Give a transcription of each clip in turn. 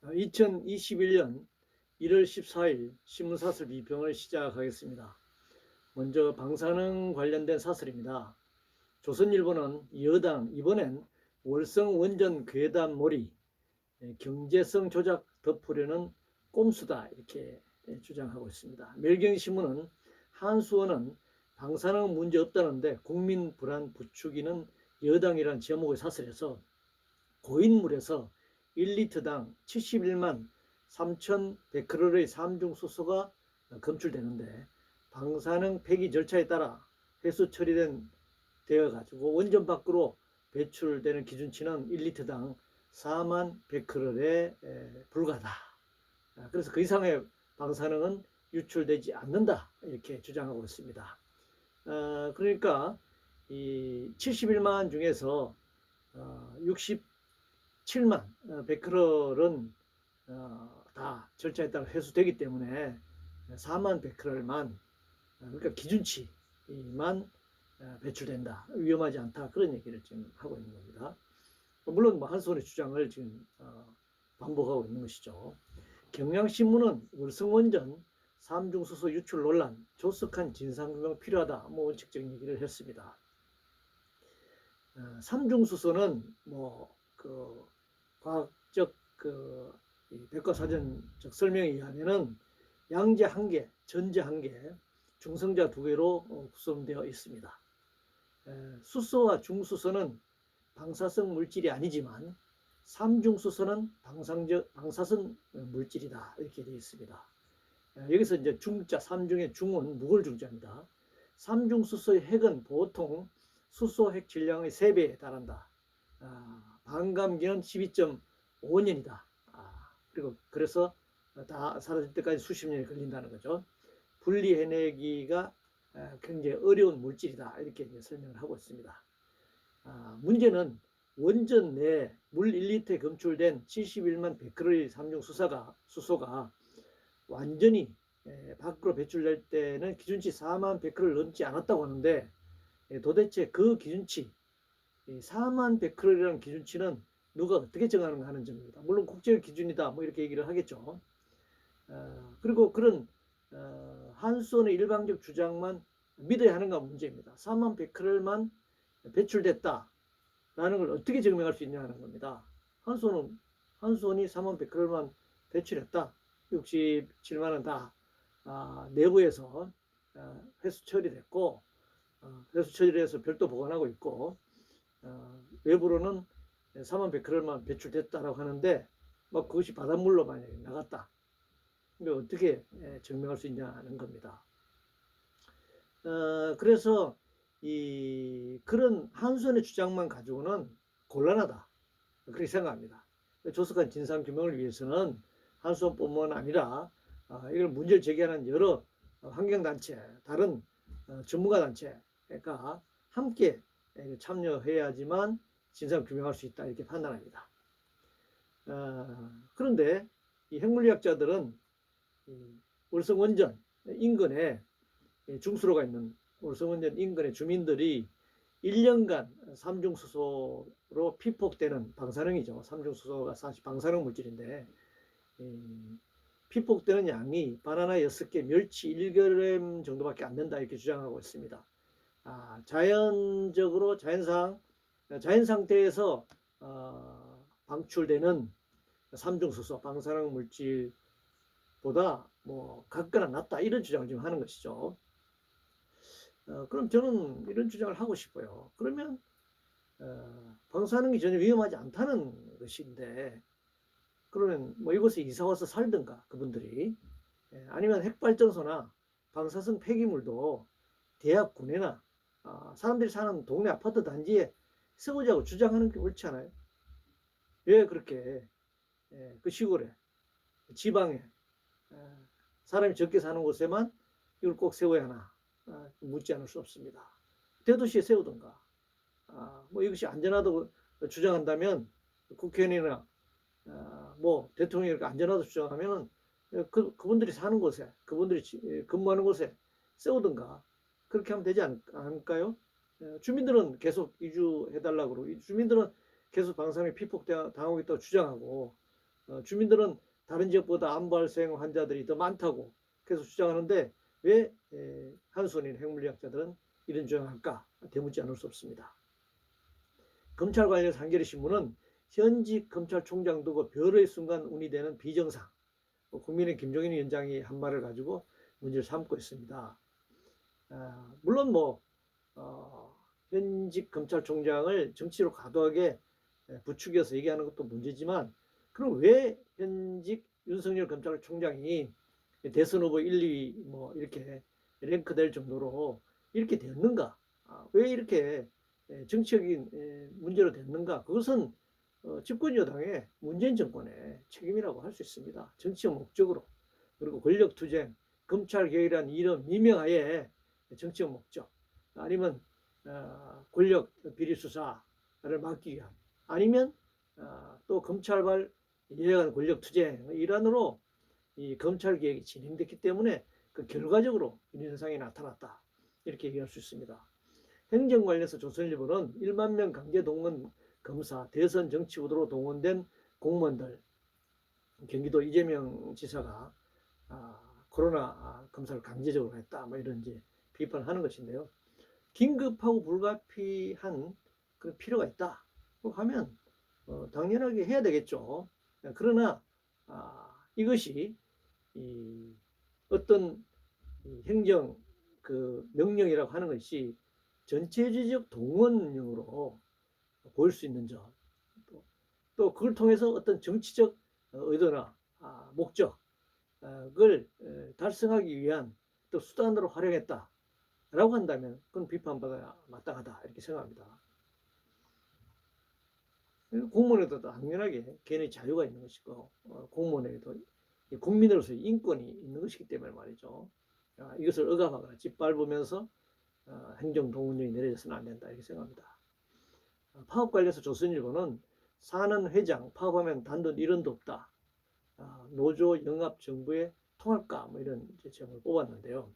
2021년 1월 14일 신문사설 비평을 시작하겠습니다. 먼저 방사능 관련된 사설입니다. 조선일보는 여당 이번엔 월성 원전 괴담 몰이, 경제성 조작 덮으려는 꼼수다 이렇게 주장하고 있습니다. 멸경신문은 한수원은 방사능 문제 없다는데 국민 불안 부추기는 여당이라는 제목의 사설에서 고인물에서 1리터당 71만 3,100kcal의 삼중수소가 검출되는데 방사능 폐기 절차에 따라 회수 처리된 되어 가지고 원전 밖으로 배출되는 기준치는 1리터당 4만 100kcal에 불과하다. 그래서 그 이상의 방사능은 유출되지 않는다 이렇게 주장하고 있습니다. 그러니까 이 71만 중에서 67만 100kcal은 다 절차에 따라 회수되기 때문에 4만 100kcal만 그러니까 기준치만 배출된다. 위험하지 않다. 그런 얘기를 지금 하고 있는 겁니다. 물론 뭐 한수원의 주장을 지금 반복하고 있는 것이죠. 경향신문은 월성원전 삼중수소 유출 논란, 조속한 진상규명 필요하다. 뭐 원칙적인 얘기를 했습니다. 삼중수소는 뭐 그 과학적 그 백과사전적 설명에 의하면은 양자 1개, 전자 1개, 중성자 2개로 구성되어 있습니다. 수소와 중수소는 방사성 물질이 아니지만 삼중수소는 방사성 물질이다 이렇게 되어 있습니다. 여기서 이제 중자, 삼중의 중은 묵을 중자입니다. 삼중수소의 핵은 보통 수소 핵 질량의 3배에 달한다. 반감기는 12.5년이다. 그리고 그래서 다 사라질 때까지 수십 년이 걸린다는 거죠. 분리해내기가 굉장히 어려운 물질이다. 이렇게 설명을 하고 있습니다. 문제는 원전 내 물 1리터에 검출된 71만 100kcal의 삼중수소가 완전히 밖으로 배출될 때는 기준치 4만 100kcal을 넘지 않았다고 하는데 도대체 그 기준치 4만 100kcal이라는 기준치는 누가 어떻게 정하는가 하는 점입니다. 물론 국제 기준이다 뭐 이렇게 얘기를 하겠죠. 그리고 그런 한수원의 일방적 주장만 믿어야 하는가 문제입니다. 4만 100kcal만 배출됐다라는 걸 어떻게 증명할 수 있냐는 겁니다. 한수원이 4만 100kcal만 배출했다. 67만은 다 내부에서 회수 처리됐고 회수 처리를 해서 별도 보관하고 있고 외부로는 4만 100kcal만 배출됐다라고 하는데 뭐 그것이 바닷물로 만약에 나갔다. 그러니까 어떻게 증명할 수 있냐는 겁니다. 그래서 그런 한수원의 주장만 가지고는 곤란하다. 그렇게 생각합니다. 조속한 진상규명을 위해서는 한수원뿐만 아니라 이걸 문제를 제기하는 여러 환경단체, 다른 전문가 단체가 함께 참여해야지만 진상규명할 수 있다 이렇게 판단합니다. 그런데 이 핵물리학자들은 월성원전 인근에 중수로가 있는 월성원전 인근의 주민들이 1년간 삼중수소로 피폭되는 방사능이죠. 삼중수소가 사실 방사능 물질인데 피폭되는 양이 바나나 6개, 멸치 1g 정도밖에 안 된다 이렇게 주장하고 있습니다. 자연 상태에서 방출되는 삼중수소, 방사능 물질보다 뭐 각거나 낫다 이런 주장을 지금 하는 것이죠. 그럼 저는 이런 주장을 하고 싶어요. 그러면 방사능이 전혀 위험하지 않다는 것인데 그러면 뭐 이곳에 이사 와서 살든가 그분들이 아니면 핵발전소나 방사성 폐기물도 대학 구내나 사람들이 사는 동네 아파트 단지에 세우자고 주장하는 게 옳지 않아요? 왜 그렇게 그 시골에 지방에 사람이 적게 사는 곳에만 이걸 꼭 세워야 하나 묻지 않을 수 없습니다. 대도시에 세우든가 뭐 이것이 안전하다고 주장한다면 국회의원이나 뭐 대통령이 이렇게 안전하다고 주장하면은 그분들이 사는 곳에 그분들이 근무하는 곳에 세우든가 그렇게 하면 되지 않을까요? 주민들은 계속 이주해달라고 그러고 주민들은 계속 방사능에 피폭당하고 있다고 주장하고 주민들은 다른 지역보다 암 발생 환자들이 더 많다고 계속 주장하는데 왜 한손인 핵물리학자들은 이런 주장을 할까? 되묻지 않을 수 없습니다. 검찰 관련해서 한겨레 신문은 현직 검찰총장 두고 별의 순간 운이 되는 비정상, 국민의 김종인 위원장이 한 말을 가지고 문제를 삼고 있습니다. 물론 현직 검찰총장을 정치로 과도하게 부추겨서 얘기하는 것도 문제지만, 그럼 왜 현직 윤석열 검찰총장이 대선 후보 1, 2위 이렇게 랭크될 정도로 이렇게 되었는가? 왜 이렇게 정치적인 문제로 됐는가? 그것은 집권 여당의 문재인 정권의 책임이라고 할 수 있습니다. 정치적 목적으로, 그리고 권력투쟁, 검찰개혁이라는 이름 미명하에 정치적 목적, 아니면 권력 비리 수사를 막기 위한, 아니면 또 검찰발 이해한 권력투쟁 일환으로 이 검찰개혁이 진행됐기 때문에 그 결과적으로 이런 현상이 나타났다, 이렇게 얘기할 수 있습니다. 행정 관련해서 조선일보는 1만 명 강제 동원 검사, 대선 정치구도로 동원된 공무원들, 경기도 이재명 지사가 코로나 검사를 강제적으로 했다, 이런 이제 비판하는 것인데요. 긴급하고 불가피한 그런 필요가 있다 하면 당연하게 해야 되겠죠. 그러나 이것이 어떤 행정 그 명령이라고 하는 것이 전체주의적 동원령으로 보일 수 있는 점, 또 그걸 통해서 어떤 정치적 의도나 목적을 달성하기 위한 또 수단으로 활용했다라고 한다면 그건 비판받아야 마땅하다, 이렇게 생각합니다. 공무원에도 당연하게 개인의 자유가 있는 것이고, 공무원에도 국민으로서의 인권이 있는 것이기 때문에 말이죠. 이것을 억압하거나 짓밟으면서 행정동원령이 내려져서는 안 된다, 이렇게 생각합니다. 파업 관련해서 조선일보는 사는 회장, 파업하면 단돈 1원도 없다, 노조 영합 정부의 통할까, 이런 제목을 뽑았는데요.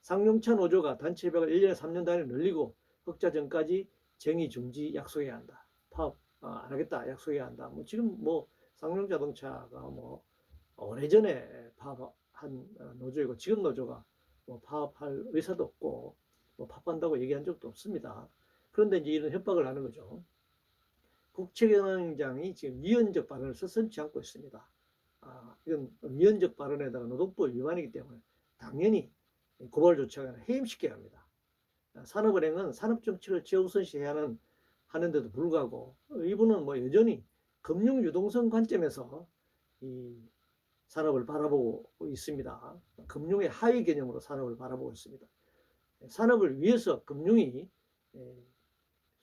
상용차 노조가 단체협약을 1년에 3년 단위로 늘리고 흑자 전까지 쟁의 중지 약속해야 한다. 파업 안 하겠다 약속해야 한다. 지금 상용자동차가 오래전에 파업한 노조이고, 지금 노조가 파업할 의사도 없고 파업한다고 얘기한 적도 없습니다. 그런데 이제 이런 협박을 하는 거죠. 국책위원장이 지금 위헌적 발언을 서슴지 않고 있습니다. 이건 위헌적 발언에다가 노동법 위반이기 때문에 당연히 고발 조치가 아니라 해임시켜야 합니다. 산업은행은 산업정책을 최우선시해야 하는데도 불구하고 이분은 여전히 금융 유동성 관점에서 이 산업을 바라보고 있습니다. 금융의 하위 개념으로 산업을 바라보고 있습니다. 산업을 위해서 금융이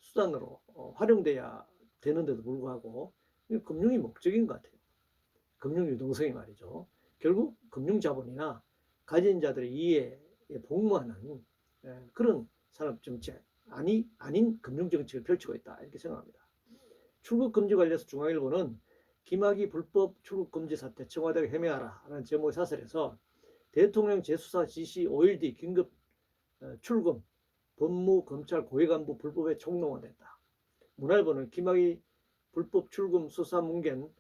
수단으로 활용돼야 되는데도 불구하고 금융이 목적인 것 같아요. 금융 유동성이 말이죠. 결국 금융 자본이나 가진 자들의 이해에 복무하는 그런 산업 정책 아닌 금융 정책을 펼치고 있다, 이렇게 생각합니다. 출국 금지 관련해서 중앙일보는 김학의 불법 출국 금지 사태 청와대가 해명하라 라는 제목의 사설에서 대통령 재수사 지시 5일 뒤 긴급 출금, 법무 검찰 고위 간부 불법에 총동원됐다. 문화일보는 김학의 불법 출금 수사 문겐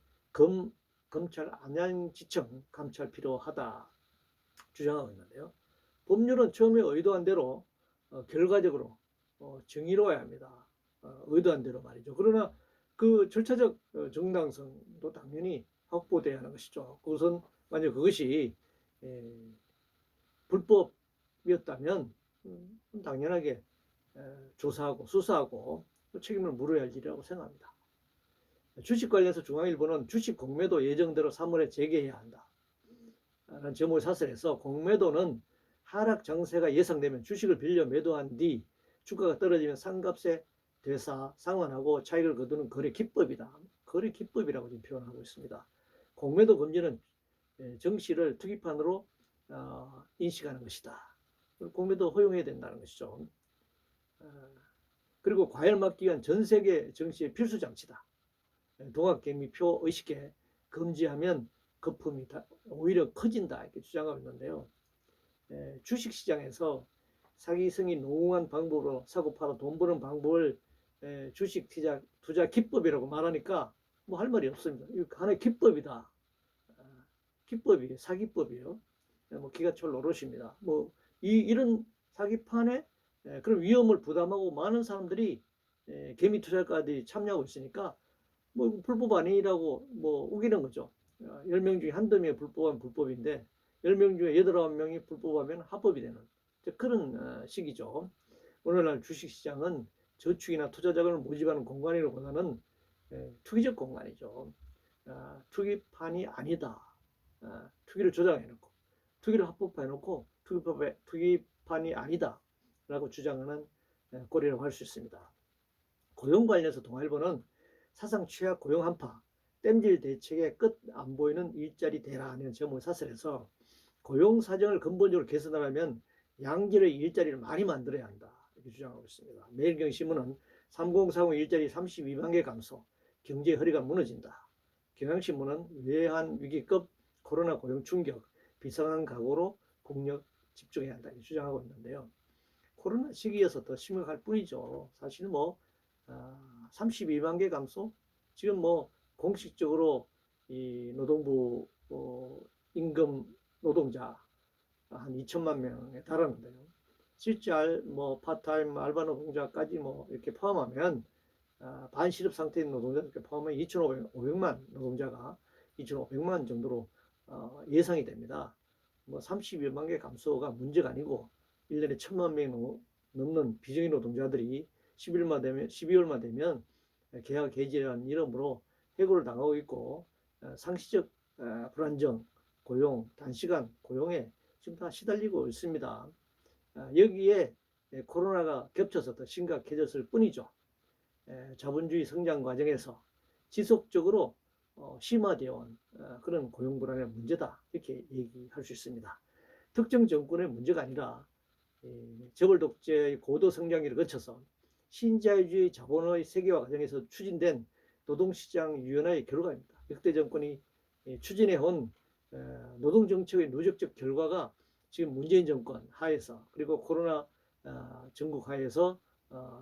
검찰 안양지청 감찰 필요하다 주장하고 있는데요. 법률은 처음에 의도한 대로 결과적으로 정의로워야 합니다. 의도한 대로 말이죠. 그러나 그 절차적 정당성도 당연히 확보돼야 하는 것이죠. 우선 만약 그것이 불법이었다면 당연하게 조사하고 수사하고 책임을 물어야 할 일이라고 생각합니다. 주식 관련해서 중앙일보는 주식 공매도 예정대로 3월에 재개해야 한다 라는 제목의 사설에서 공매도는 하락 장세가 예상되면 주식을 빌려 매도한 뒤 주가가 떨어지면 상값에 되사 상환하고 차익을 거두는 거래 기법이다. 거래 기법이라고 지금 표현하고 있습니다. 공매도 금지는 정시를 투기판으로 인식하는 것이다. 공매도 허용해야 된다는 것이죠. 그리고 과열 막기 위한 전 세계 정시의 필수 장치다. 동학개미표 의식에 금지하면 거품이 오히려 커진다, 이렇게 주장하고 있는데요. 주식시장에서 사기성이 농후한 방법으로 사고 팔아 돈 버는 방법을 주식 투자 기법이라고 말하니까 뭐 할 말이 없습니다. 이거 하나의 기법이다. 기법이 사기법이에요. 뭐 기가철 노릇입니다. 뭐 이런 사기판에 그런 위험을 부담하고 많은 사람들이 개미 투자가들이 참여하고 있으니까 뭐 불법 아니라고 뭐 우기는 거죠. 10명 중에 한두 명이 불법하면 불법인데 10명 중에 8, 9명이 불법하면 합법이 되는 그런 시기죠. 오늘날 주식시장은 저축이나 투자 자금을 모집하는 공간이라기보다는 투기적 공간이죠. 투기판이 아니다. 투기를 조장해놓고 투기를 합법화해놓고 투기판이 아니다 라고 주장하는 꼴이라고 할 수 있습니다. 고용 관련해서 동아일보는 사상 최악 고용 한파, 땜질 대책의 끝 안 보이는 일자리 대라는 제목을 사설해서 고용 사정을 근본적으로 개선하려면 양질의 일자리를 많이 만들어야 한다 이렇게 주장하고 있습니다. 매일경신문은 3040 일자리 32만 개 감소, 경제 허리가 무너진다. 경향신문은 외환 위기급 코로나 고용 충격, 비상한 각오로 국력 집중해야 한다 이렇게 주장하고 있는데요. 코로나 시기여서 더 심각할 뿐이죠. 사실 뭐 32만 개 감소, 지금 뭐 공식적으로 이 노동부 임금 노동자 한 2천만 명에 달하는데요. 실제 뭐 파타임 알바 노동자까지 뭐 이렇게 포함하면 반실업 상태인 노동자 이렇게 포함하면 2,500만 노동자가 2,500만 정도로 예상이 됩니다. 뭐 32만 개 감소가 문제가 아니고 1년에 1,000만 명 넘는 비정규 노동자들이 12월만 되면 계약 해지라는 이름으로 해고를 당하고 있고 상시적 불안정, 고용, 단시간 고용에 지금 다 시달리고 있습니다. 여기에 코로나가 겹쳐서 더 심각해졌을 뿐이죠. 자본주의 성장 과정에서 지속적으로 심화되어 온 그런 고용 불안의 문제다 이렇게 얘기할 수 있습니다. 특정 정권의 문제가 아니라 재벌 독재의 고도 성장기를 거쳐서 신자유주의 자본의 세계화 과정에서 추진된 노동시장 유연화의 결과입니다. 역대 정권이 추진해온 노동정책의 누적적 결과가 지금 문재인 정권 하에서 그리고 코로나 전국 하에서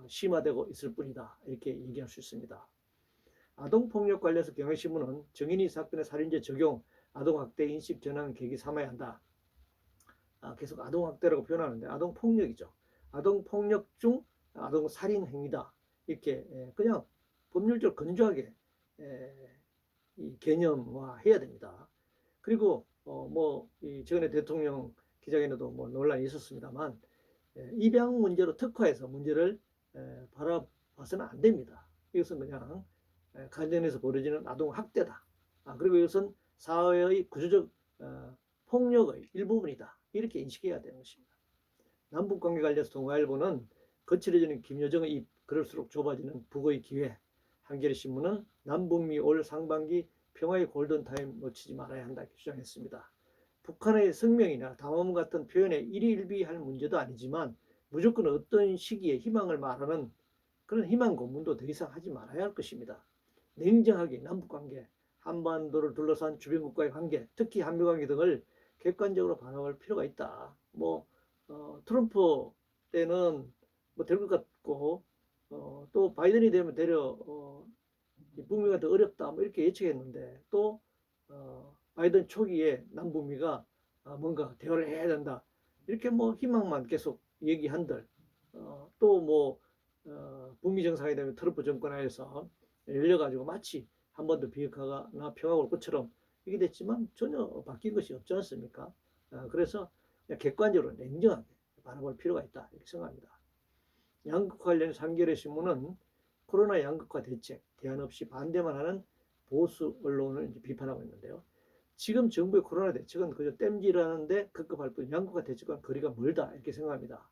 심화되고 있을 뿐이다 이렇게 얘기할 수 있습니다. 아동폭력 관련해서 경향신문은 정인이 사건의 살인죄 적용, 아동학대 인식 전환 계기 삼아야 한다. 계속 아동학대라고 표현하는데 아동폭력이죠. 아동폭력 중 아동살인 행위다. 이렇게 그냥 법률적으로 건조하게 개념화해야 됩니다. 그리고 뭐 최근에 대통령 기자회견에도 뭐 논란이 있었습니다만 입양 문제로 특화해서 문제를 바라봐서는 안 됩니다. 이것은 그냥 가정에서 벌어지는 아동학대다. 그리고 이것은 사회의 구조적 폭력의 일부분이다. 이렇게 인식해야 되는 것입니다. 남북관계 관련해서 동아일보는 거칠어지는 김여정의 입, 그럴수록 좁아지는 북의 기회. 한겨레신문은 남북미 올 상반기 평화의 골든타임 놓치지 말아야 한다 이렇게 주장했습니다. 북한의 성명이나 담화문 같은 표현에 일희일비할 문제도 아니지만 무조건 어떤 시기에 희망을 말하는 그런 희망 고문도 더 이상 하지 말아야 할 것입니다. 냉정하게 남북관계, 한반도를 둘러싼 주변국과의 관계, 특히 한미관계 등을 객관적으로 바라볼 필요가 있다. 뭐 트럼프 때는 뭐 될 것 같고 또 바이든이 되면 되려 북미가 더 어렵다 뭐 이렇게 예측했는데 또 바이든 초기에 남북미가 뭔가 대화를 해야 된다 이렇게 뭐 희망만 계속 얘기한들 또 뭐 북미 정상이 되면 트럼프 정권 하에서 열려가지고 마치 한 번 더 비핵화나 평화 올 것처럼 이게 됐지만 전혀 바뀐 것이 없지 않습니까? 그래서 객관적으로 냉정하게 바라볼 필요가 있다 이렇게 생각합니다. 양극화 관련 한겨레 신문은 코로나 양극화 대책 대안 없이 반대만 하는 보수 언론을 이제 비판하고 있는데요. 지금 정부의 코로나 대책은 그저 땜질하는데 급급할 뿐 양극화 대책과는 거리가 멀다 이렇게 생각합니다.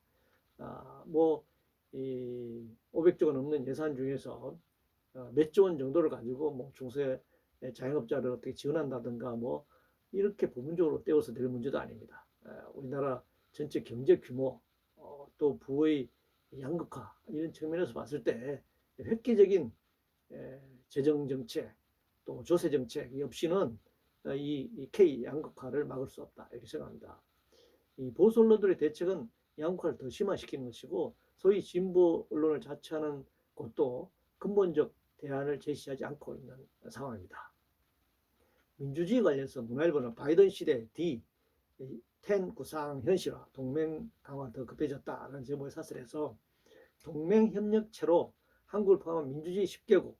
뭐 500조 원 넘는 예산 중에서 몇 조 원 정도를 가지고 뭐 중소의 자영업자를 어떻게 지원한다든가 뭐 이렇게 부분적으로 떼어서 낼 문제도 아닙니다. 우리나라 전체 경제 규모 또 부의 양극화 이런 측면에서 봤을 때 획기적인 재정 정책 또 조세 정책이 없이는 이 K 양극화를 막을 수 없다 이렇게 생각합니다. 이 보수 언론들의 대책은 양극화를 더 심화시키는 것이고 소위 진보 언론을 자처하는 것도 근본적 대안을 제시하지 않고 있는 상황입니다. 민주주의 관련해서 문화일보는 바이든 시대 D10 구상 현실화, 동맹 강화 더 급해졌다라는 제목의 사설에서 동맹협력체로 한국을 포함한 민주주의 10개국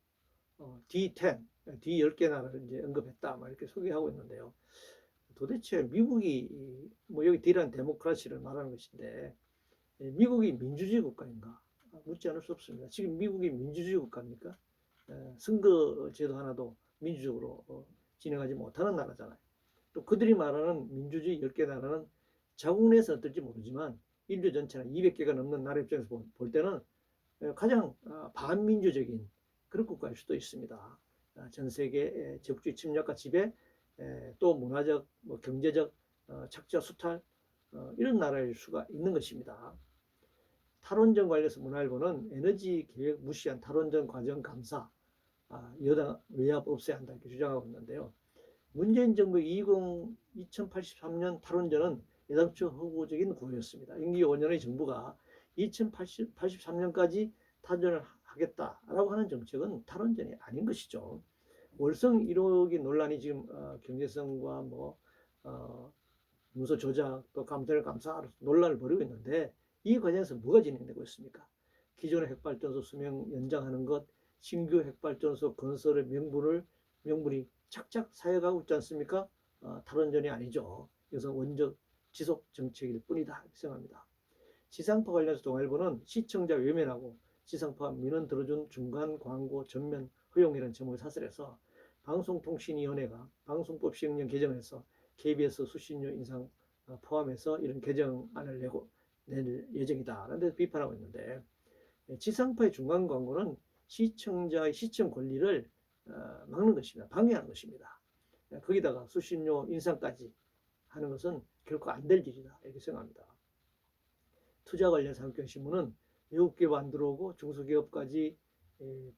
D10, D10개 나라를 이제 언급했다 이렇게 소개하고 있는데요. 도대체 미국이 뭐 여기 D라는 데모크라시를 말하는 것인데 미국이 민주주의 국가인가? 묻지 않을 수 없습니다. 지금 미국이 민주주의 국가입니까? 선거 제도 하나도 민주적으로 진행하지 못하는 나라잖아요. 또 그들이 말하는 민주주의 10개 나라는 자국 내에서 어떨지 모르지만 인류 전체나 200개가 넘는 나라 입장에서 볼 때는 가장 반민주적인 그런 국가일 수도 있습니다. 전 세계 적주의 침략과 지배, 또 문화적, 경제적 착취와 수탈 이런 나라일 수가 있는 것입니다. 탈원전 관련해서 문화일보는 에너지 계획 무시한 탈원전 과정 감사, 여당 외압 없애야 한다 이렇게 주장하고 있는데요. 문재인 정부의 2083년 탈원전은 예당초 허구적인 구호였습니다. 임기 5년의 정부가 2083년까지 탈원전을 하겠다라고 하는 정책은 탈원전이 아닌 것이죠. 월성 1호기 논란이 지금 경제성과 문서 조작 또 감찰 감사 논란을 벌이고 있는데 이 과정에서 뭐가 진행되고 있습니까? 기존의 핵발전소 수명 연장하는 것, 신규 핵발전소 건설의 명분이 착착 사여가고 있지 않습니까? 탈원전이 아니죠. 이것은 원적 지속 정책일 뿐이다 생각합니다. 지상파 관련해서 동아일보는 시청자 외면하고 지상파 민원 들어준 중간 광고 전면 허용이라는 제목의 사설에서 방송통신위원회가 방송법 시행령 개정해서 KBS 수신료 인상 포함해서 이런 개정안을 낼 예정이다라는 데 비판하고 있는데 지상파의 중간 광고는 시청자의 시청 권리를 막는 것입니다. 방해하는 것입니다. 거기다가 수신료 인상까지 하는 것은 결코 안 될 일이다 이렇게 생각합니다. 투자 관련 산업경신문은 외국 기업 안 들어오고 중소기업까지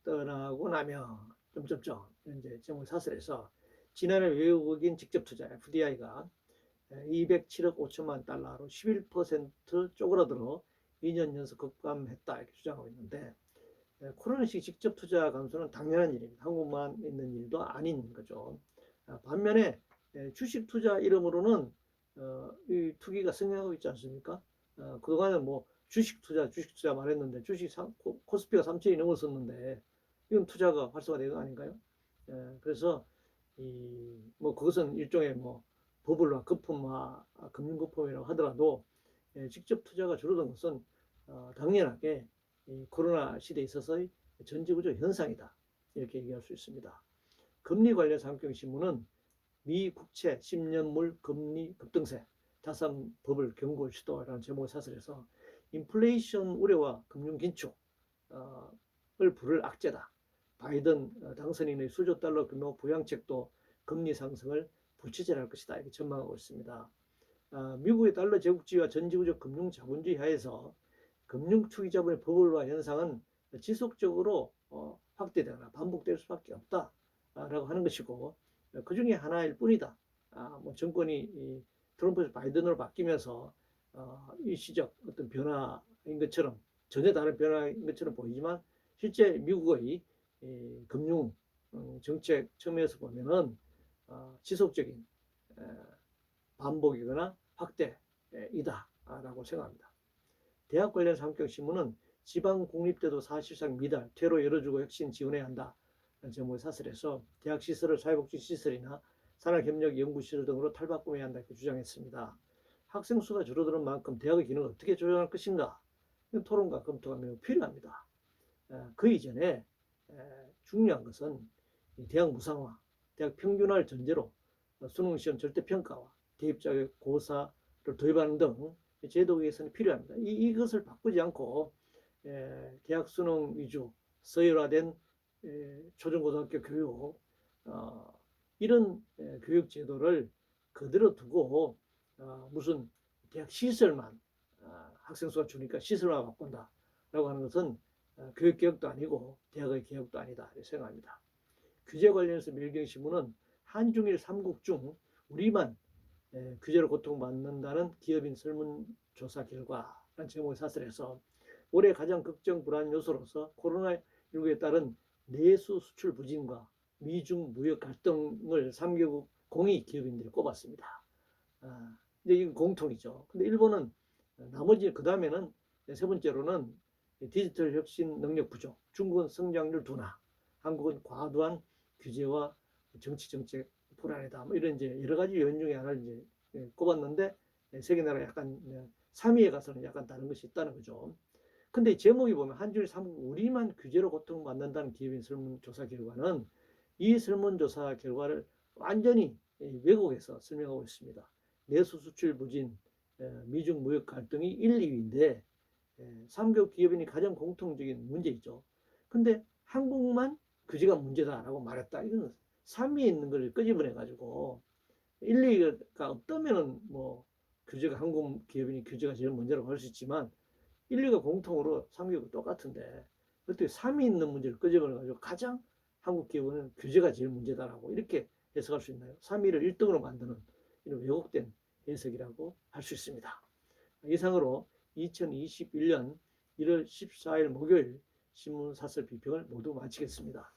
떠나고 나면 이제 제목 사설에서 지난해 외국인 직접 투자 FDI가 207억 5천만 달러로 11% 쪼그라들어 2년 연속 급감했다 이렇게 주장하고 있는데 코로나 시기 직접 투자 감소는 당연한 일입니다. 한국만 있는 일도 아닌 거죠. 반면에 주식 투자 이름으로는 이 투기가 성행하고 있지 않습니까? 그동안은 주식 투자 말했는데 코스피가 3천이 넘었었는데 이건 투자가 활성화되는 거 아닌가요? 그래서 그것은 일종의 버블화, 거품화, 금융 거품이라고 하더라도 직접 투자가 줄어든 것은 당연하게 코로나 시대에 있어서의 전지구조 현상이다 이렇게 얘기할 수 있습니다. 금리 관련 산업경신문은 미 국채 10년물 금리 급등세 자산 버블 경고 시도라는 제목의 사설에서 인플레이션 우려와 금융 긴축을 부를 악재다. 바이든 당선인의 수조 달러 규모 부양책도 금리 상승을 부채질할 것이다 이렇게 전망하고 있습니다. 미국의 달러 제국주의와 전지구적 금융 자본주의 하에서 금융 투기 자본의 버블화 현상은 지속적으로 확대되거나 반복될 수밖에 없다라고 하는 것이고 그 중에 하나일 뿐이다. 정권이 트럼프에서 바이든으로 바뀌면서 일시적 어떤 변화인 것처럼 전혀 다른 변화인 것처럼 보이지만 실제 미국의 금융 정책 측면에서 보면은 지속적인 반복이거나 확대이다라고 생각합니다. 대학 관련 산업경신문은 지방 공립대도 사실상 미달, 퇴로 열어주고 혁신 지원해야 한다. 제목의 사설에서 대학 시설을 사회복지 시설이나 산학협력연구시설 등으로 탈바꿈해야 한다 이렇게 주장했습니다. 학생 수가 줄어드는 만큼 대학의 기능을 어떻게 조정할 것인가 토론과 검토가 매우 필요합니다. 그 이전에 중요한 것은 대학 무상화, 대학 평균화를 전제로 수능시험 절대평가와 대입자격 고사를 도입하는 등 제도 개선이 필요합니다. 이것을 바꾸지 않고 대학 수능 위주 서열화된 초중고등학교 교육 이런 교육 제도를 그대로 두고 무슨 대학 시설만 학생 수가 주니까 시설화 바꾼다라고 하는 것은 교육 개혁도 아니고 대학의 개혁도 아니다 이렇게 생각합니다. 규제 관련해서 밀경신문은 한중일 3국 중 우리만 규제로 고통받는다는 기업인 설문조사 결과라는 제목의 사설에서 올해 가장 걱정 불안 요소로서 코로나19에 따른 내수 수출 부진과 미중 무역 갈등을 3개국 공의 기업인들이 꼽았습니다. 이제 이건 공통이죠. 근데 일본은 나머지 그 다음에는 세 번째로는 디지털 혁신 능력 부족, 중국은 성장률 둔화, 한국은 과도한 규제와 정치 정책 불안이다. 뭐 이런 이제 여러 가지 요인 중에 하나를 이제 꼽았는데 세계 나라 약간 3위에 가서는 약간 다른 것이 있다는 거죠. 근데 제목이 보면 한줄 삼국 우리만 규제로 고통받는다는 기업인 설문조사 결과는 이 설문조사 결과를 완전히 왜곡해서 설명하고 있습니다. 내수 수출 부진, 미중 무역 갈등이 1, 2위인데 3개국 기업인이 가장 공통적인 문제이죠. 근데 한국만 규제가 문제다라고 말했다. 이건 3위에 있는 걸 끄집어내 가지고 1, 2위가 없다면은 뭐 규제가 한국 기업인이 규제가 제일 문제라고 할 수 있지만 1, 2가 공통으로 3개국은 똑같은데 어떻게 3위 있는 문제를 끄집어내 가지고 가장 한국 기업은 규제가 제일 문제다라고 이렇게 해석할 수 있나요? 3위를 1등으로 만드는 이런 왜곡된 해석이라고 할 수 있습니다. 이상으로 2021년 1월 14일 목요일 신문사설 비평을 모두 마치겠습니다.